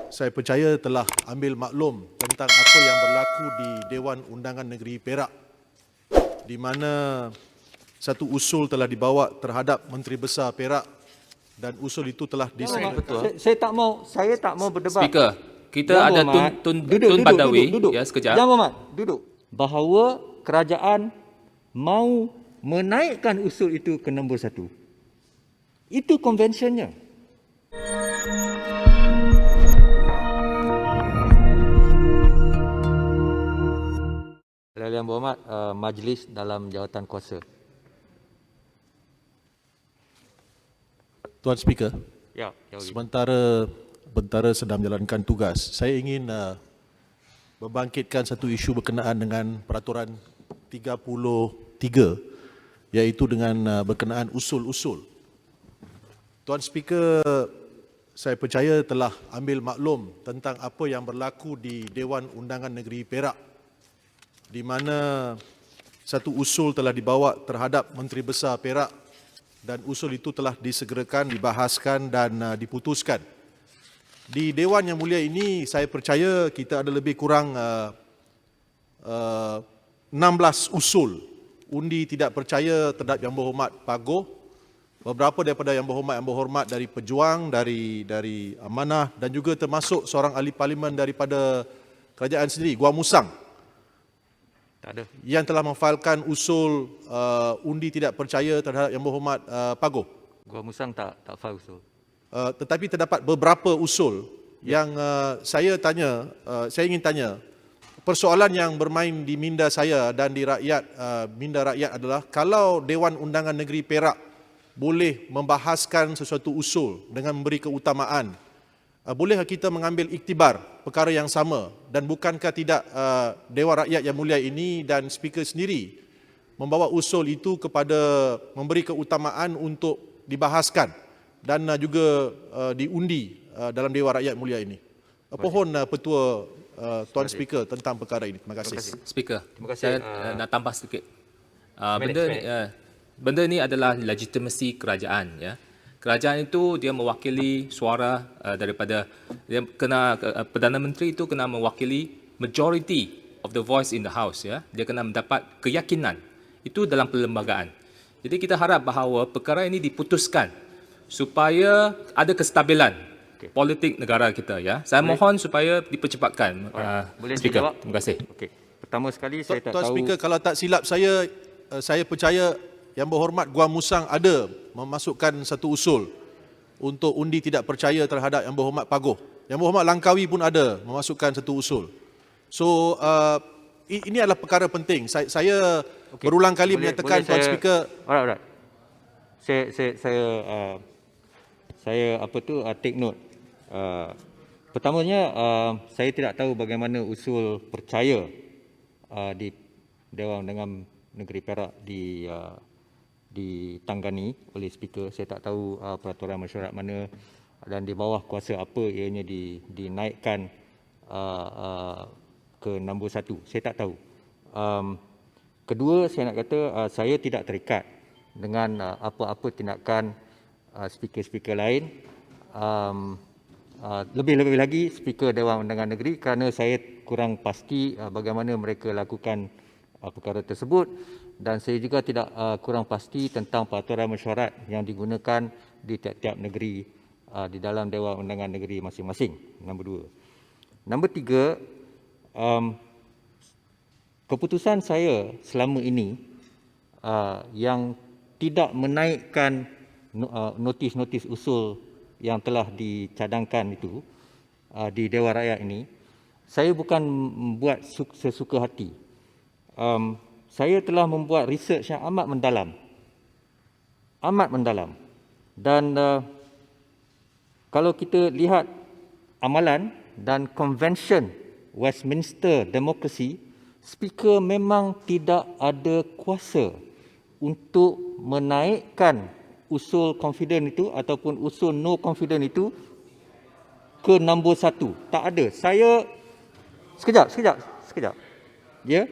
Saya percaya telah ambil maklum tentang apa yang berlaku di Dewan Undangan Negeri Perak, di mana satu usul telah dibawa terhadap Menteri Besar Perak dan usul itu telah disegerakan. Saya tak mau berdebat. Speaker, kita Yang ada Berhormat, Tun Badawi. Ya, sekejap. Yang Berhormat, duduk. Bahawa kerajaan mau menaikkan usul itu ke nombor 1. Itu konvensinya. Yang Berhormat, majlis dalam jawatan kuasa. Tuan Speaker, Ya, sementara bentara sedang menjalankan tugas, saya ingin membangkitkan satu isu berkenaan dengan peraturan 33, iaitu dengan berkenaan usul-usul. Tuan Speaker, saya percaya telah ambil maklum tentang apa yang berlaku di Dewan Undangan Negeri Perak, di mana satu usul telah dibawa terhadap Menteri Besar Perak dan usul itu telah disegerakan, dibahaskan dan diputuskan. Di Dewan Yang Mulia ini saya percaya kita ada lebih kurang 16 usul undi tidak percaya terhadap Yang Berhormat Pagoh. Beberapa daripada Yang Berhormat dari Pejuang, dari Amanah dan juga termasuk seorang ahli parlimen daripada kerajaan sendiri, Gua Musang, tak ada. yang telah memfailkan usul undi tidak percaya terhadap Yang Berhormat Pagoh. Gua Musang tak file usul. Tetapi terdapat beberapa usul yang saya ingin tanya. Persoalan yang bermain di minda saya dan di minda rakyat adalah, kalau Dewan Undangan Negeri Perak boleh membahaskan sesuatu usul dengan memberi keutamaan, bolehkah kita mengambil iktibar perkara yang sama, dan bukankah tidak Dewan Rakyat Yang Mulia ini dan Speaker sendiri membawa usul itu kepada memberi keutamaan untuk dibahaskan dan juga diundi dalam Dewan Rakyat Mulia ini? Pohon petua Tuan Speaker tentang perkara ini. Terima kasih. Speaker, Terima kasih. saya nak tambah sedikit. Benda ni adalah legitimasi kerajaan, ya. Kerajaan itu dia mewakili suara daripada Perdana Menteri itu kena mewakili majority of the voice in the house, ya. Dia kena mendapat keyakinan itu dalam perlembagaan. Jadi kita harap bahawa perkara ini diputuskan supaya ada kestabilan politik negara kita, ya. Saya mohon supaya dipercepatkan. Boleh Speaker, dijawab? terima kasih. Okey. Pertama sekali saya tak Tuan tahu. Speaker, kalau tak silap saya percaya Yang Berhormat Gua Musang ada memasukkan satu usul untuk undi tidak percaya terhadap Yang Berhormat Pagoh. Yang Berhormat Langkawi pun ada memasukkan satu usul. So ini adalah perkara penting. Saya berulang kali menyatakan, Tuan Speaker. Alright. Saya take note. Pertamanya, saya tidak tahu bagaimana usul percaya di Dewan Undangan Negeri Perak ditangani oleh Speaker. Saya tak tahu peraturan mesyuarat mana dan di bawah kuasa apa ianya dinaikkan ke nombor 1. Saya tak tahu. Kedua, saya nak kata saya tidak terikat dengan apa-apa tindakan speaker-speaker lain. Lebih-lebih lagi Speaker Dewan Undangan Negeri, kerana saya kurang pasti bagaimana mereka lakukan perkara tersebut, dan saya juga tidak kurang pasti tentang peraturan mesyuarat yang digunakan di tiap-tiap negeri di dalam Dewan Undangan Negeri masing-masing. Nombor 2. Nombor 3, keputusan saya selama ini yang tidak menaikkan notis-notis usul yang telah dicadangkan itu di Dewan Rakyat ini, saya bukan membuat sesuka hati. Saya telah membuat research yang amat mendalam. Dan kalau kita lihat amalan dan convention Westminster Democracy, Speaker memang tidak ada kuasa untuk menaikkan usul confident itu ataupun usul no confident itu ke nombor 1. Tak ada. Sekejap. Ya.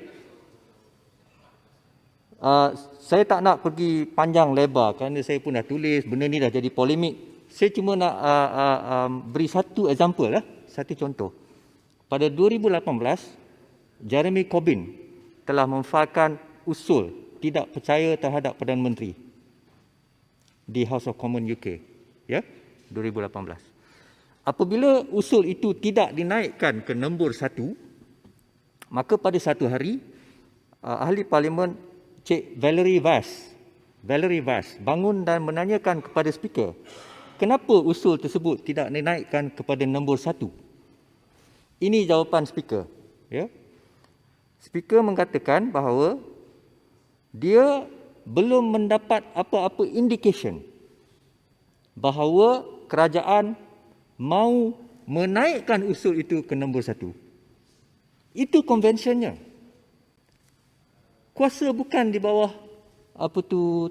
Saya tak nak pergi panjang lebar kerana saya pun dah tulis, benda ni dah jadi polemik Saya cuma nak beri satu example lah, satu contoh. Pada 2018, Jeremy Corbyn telah memfailkan usul tidak percaya terhadap Perdana Menteri di House of Commons UK, ya, 2018. Apabila usul itu tidak dinaikkan ke nombor 1, maka pada satu hari ahli parlimen Cik Valerie Vaz bangun dan menanyakan kepada speaker, kenapa usul tersebut tidak dinaikkan kepada nombor 1? Ini jawapan speaker, ya. Speaker mengatakan bahawa dia belum mendapat apa-apa indication bahawa kerajaan mahu menaikkan usul itu ke nombor 1. Itu konvensyennya. Kuasa bukan di bawah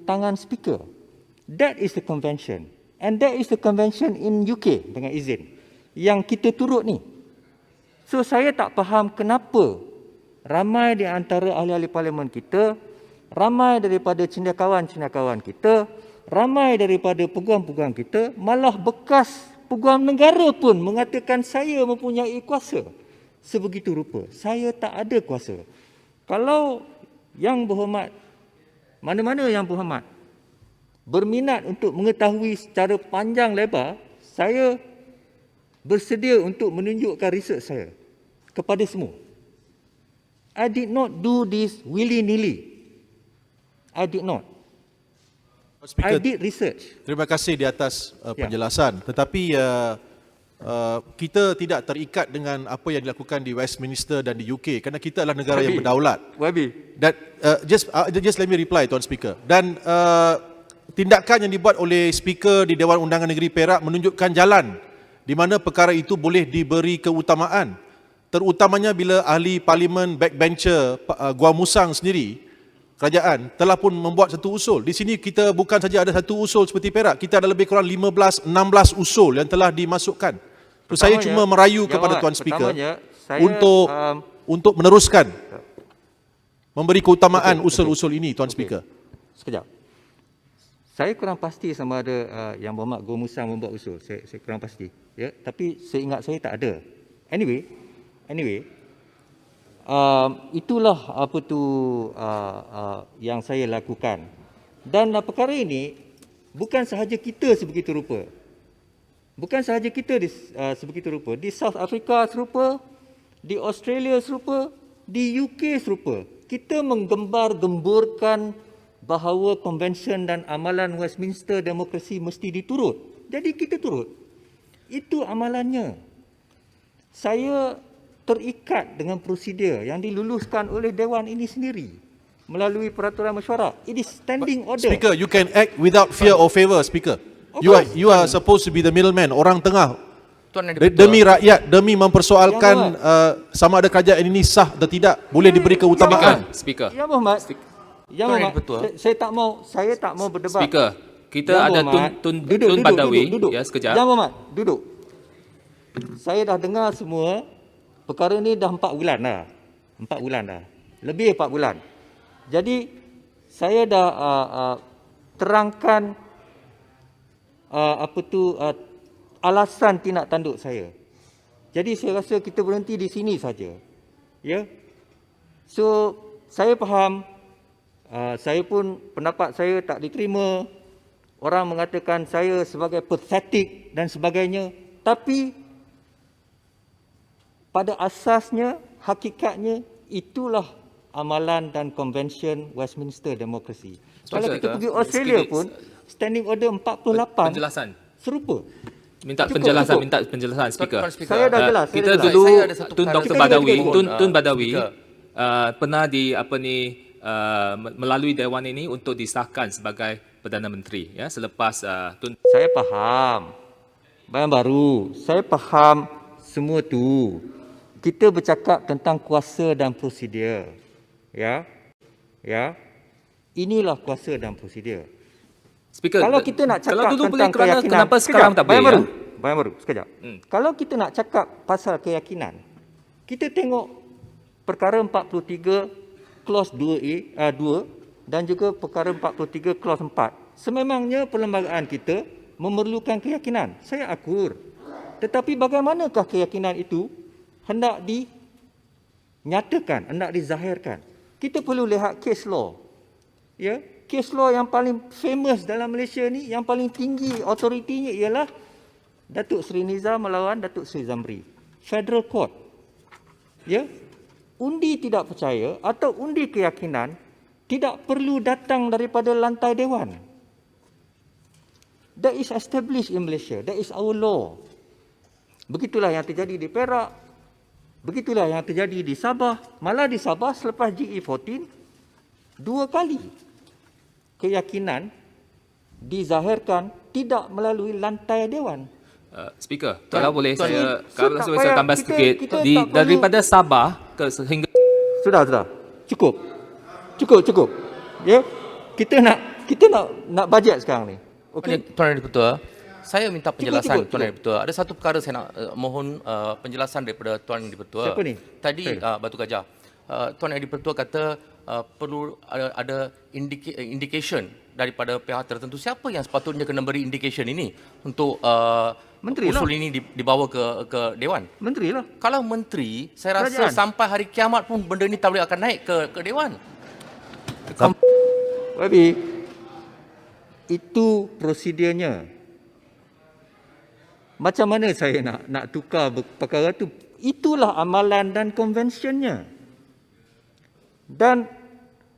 tangan speaker. That is the convention. And that is the convention in UK dengan izin yang kita turut ni. So saya tak faham kenapa ramai di antara ahli-ahli parlimen kita, ramai daripada cendekiawan-cendekiawan kita, ramai daripada peguam-peguam kita, malah bekas peguam negara pun mengatakan saya mempunyai kuasa sebegitu rupa. Saya tak ada kuasa. Kalau yang berhormat, mana-mana yang berhormat, berminat untuk mengetahui secara panjang lebar, saya bersedia untuk menunjukkan research saya kepada semua. I did not do this willy-nilly. I did not. I did research. Terima kasih di atas penjelasan. Tetapi kita tidak terikat dengan apa yang dilakukan di Westminster dan di UK kerana kita adalah negara yang berdaulat. Dan just let me reply, Tuan Speaker. Dan tindakan yang dibuat oleh Speaker di Dewan Undangan Negeri Perak menunjukkan jalan di mana perkara itu boleh diberi keutamaan. Terutamanya bila ahli parlimen backbencher Gua Musang sendiri, kerajaan telah pun membuat satu usul. Di sini kita bukan saja ada satu usul seperti Perak, kita ada lebih kurang 15-16 usul yang telah dimasukkan. So, saya cuma merayu kepada Tuan Speaker untuk meneruskan memberi keutamaan usul-usul ini, Tuan Speaker. Sekejap. Saya kurang pasti sama ada Yang Berhormat Gua Musang membuat usul. Saya kurang pasti. Ya, tapi saya ingat saya tak ada. Anyway, itulah yang saya lakukan. Dan perkara ini bukan sahaja kita sebegitu rupa. Bukan sahaja kita sebegitu rupa. Di South Africa serupa, di Australia serupa, di UK serupa. Kita menggembar-gemburkan bahawa konvensyen dan amalan Westminster demokrasi mesti diturut. Jadi kita turut. Itu amalannya. Saya terikat dengan prosedur yang diluluskan oleh Dewan ini sendiri melalui peraturan mesyuarat. It is standing order. Speaker, you can act without fear or favour, Speaker. You are supposed to be the middleman, orang tengah. Demi rakyat, demi mempersoalkan sama ada kerajaan ini sah atau tidak, boleh diberi keutamaan. Speaker. Yang Berhormat, saya tak mau berdebat. Speaker, kita ada Tun Badawi. Ya, sekejap. Yang Berhormat, duduk. Saya dah dengar semua. Perkara ni dah 4 bulan dah. 4 bulan dah. Lebih 4 bulan. Jadi saya dah terangkan alasan tindak tanduk saya. Jadi saya rasa kita berhenti di sini saja. Ya. So saya faham, saya pun pendapat saya tak diterima. Orang mengatakan saya sebagai pathetic dan sebagainya. Tapi pada asasnya, hakikatnya, itulah amalan dan konvensyen Westminster demokrasi. Kalau kita pergi Australia pun, standing order 48 penjelasan serupa. Minta penjelasan Speaker. Saya dah jelas. Kita dulu Tun Dr. Badawi, Tun Badawi pernah melalui dewan ini untuk disahkan sebagai Perdana Menteri, ya, selepas Saya faham. Bayan baru, saya faham semua tu. Kita bercakap tentang kuasa dan prosedur. Ya. Inilah kuasa dan prosedur. Speaker, kalau kita nak cakap dulu tentang boleh, keyakinan, kenapa sekarang tak boleh? Bayan baru, sekejap. Kalau kita nak cakap pasal keyakinan, kita tengok perkara 43 clause 2A 2 dan juga perkara 43 clause 4. Sememangnya perlembagaan kita memerlukan keyakinan. Saya akur. Tetapi bagaimanakah keyakinan itu hendak dinyatakan, hendak dizahirkan? Kita perlu lihat case law. Ya, case law yang paling famous dalam Malaysia ni, yang paling tinggi otoritinya ialah Datuk Seri Nizam melawan Datuk Seri Zamri. Federal Court. Ya. Undi tidak percaya atau undi keyakinan tidak perlu datang daripada lantai dewan. That is established in Malaysia. That is our law. Begitulah yang terjadi di Perak. Begitulah yang terjadi di Sabah. Malah di Sabah selepas GE14, 2 kali keyakinan dizahirkan tidak melalui lantai dewan. Speaker, kalau boleh Tuan, saya tak saya payah, tambah kita sedikit tak perlu- daripada Sabah ke sehingga Sudah. Cukup. Ya. Kita nak bajet sekarang ni. Okey. Tuan Yang Dipertua, saya minta penjelasan Cukup. Tuan Yang Dipertua. Ada satu perkara saya nak mohon penjelasan daripada Tuan Yang Dipertua. Siapa ni? Tadi Batu Gajah. Tuan Yang Dipertua kata perlu ada indication daripada pihak tertentu. Siapa yang sepatutnya kena beri indication ini untuk Menteri usul lah. ini dibawa ke Dewan? Menteri lah. Kalau menteri, saya rasa Kerajaan. sampai hari kiamat pun benda ini tak boleh akan naik ke Dewan. Wabi, itu prosedurnya. Macam mana saya nak tukar perkara tu? Itulah amalan dan konvensinya. Dan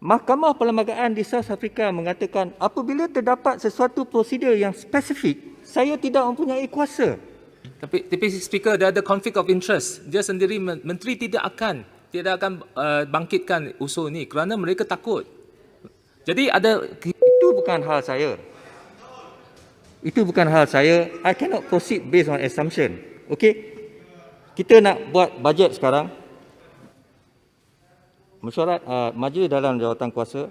Mahkamah Perlembagaan di South Africa mengatakan apabila terdapat sesuatu prosedur yang spesifik, saya tidak mempunyai kuasa. tapi Speaker, dia ada conflict of interest. Dia sendiri menteri tidak akan bangkitkan usul ni kerana mereka takut. Jadi ada Itu bukan hal saya. I cannot proceed based on assumption. Okey? Kita nak buat bajet sekarang. Mesyuarat majlis dalam jawatan kuasa